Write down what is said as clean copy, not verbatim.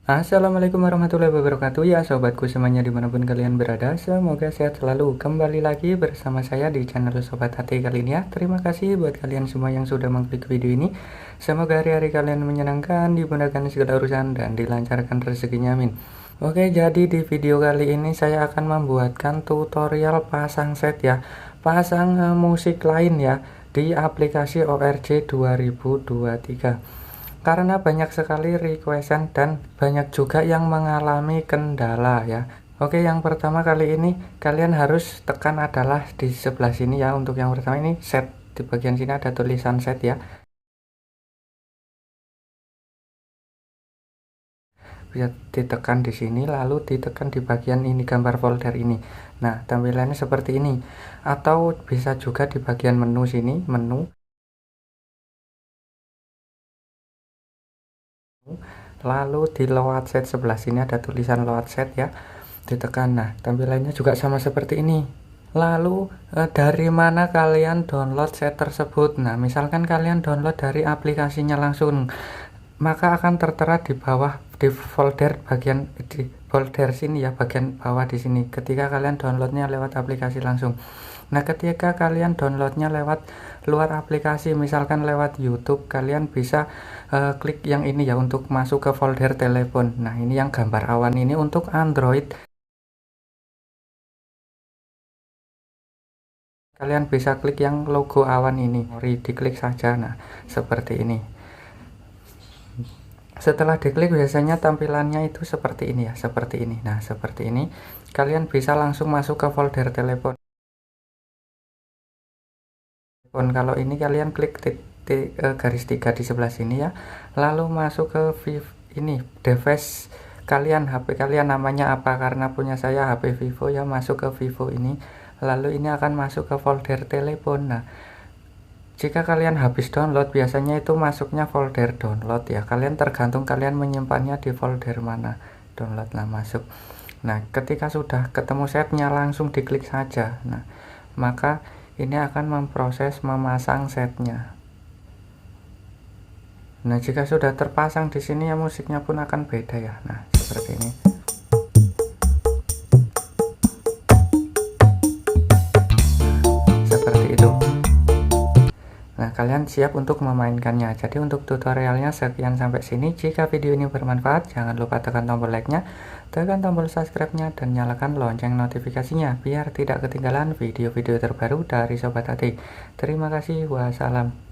Assalamualaikum warahmatullahi wabarakatuh ya sobatku semuanya dimanapun kalian berada. Semoga sehat selalu. Kembali lagi bersama saya di channel Sobat Hati kali ini ya. Terima kasih buat kalian semua yang sudah mengklik video ini. Semoga hari-hari kalian menyenangkan, dimudahkan segala urusan, dan dilancarkan rezekinya, amin. Oke, jadi di video kali ini saya akan membuatkan tutorial pasang set ya, pasang musik lain ya di aplikasi ORJ 2023. Karena banyak sekali requestan dan banyak juga yang mengalami kendala ya. Oke, yang pertama kali ini kalian harus tekan adalah di sebelah sini ya. Untuk yang pertama ini set, di bagian sini ada tulisan set ya. Bisa ditekan di sini, lalu ditekan di bagian ini gambar folder ini. Nah, tampilannya seperti ini. Atau bisa juga di bagian menu sini, menu. Lalu di load set sebelah sini ada tulisan load set ya, ditekan. Nah, tampilannya juga sama seperti ini. Lalu dari mana kalian download set tersebut? Nah, misalkan kalian download dari aplikasinya langsung, maka akan tertera di bawah di folder bagian di folder sini ya, bagian bawah di sini ketika kalian downloadnya lewat aplikasi langsung. Nah, ketika kalian downloadnya lewat luar aplikasi, misalkan lewat YouTube, kalian bisa klik yang ini ya untuk masuk ke folder telepon. Nah, ini yang gambar awan ini untuk Android. Kalian bisa klik yang logo awan ini, diklik saja. Nah, seperti ini. Setelah diklik biasanya tampilannya itu seperti ini ya, seperti ini. Nah, seperti ini. Kalian bisa langsung masuk ke folder telepon. Kalau ini kalian klik garis 3 di sebelah sini ya. Lalu masuk ke ini device kalian, HP kalian namanya apa, karena punya saya HP Vivo ya, masuk ke Vivo ini. Lalu ini akan masuk ke folder telepon. Nah, jika kalian habis download biasanya itu masuknya folder download ya. Kalian tergantung kalian menyimpannya di folder mana. Download lah masuk. Nah, ketika sudah ketemu setnya langsung diklik saja. Nah, maka ini akan memproses memasang setnya. Nah, jika sudah terpasang di sini ya musiknya pun akan beda ya. Nah, seperti ini. Seperti itu. Nah, kalian siap untuk memainkannya. Jadi untuk tutorialnya sekian sampai sini. Jika video ini bermanfaat, jangan lupa tekan tombol like-nya, tekan tombol subscribe-nya, dan nyalakan lonceng notifikasinya biar tidak ketinggalan video-video terbaru dari Sobat Hati. Terima kasih. Wassalam.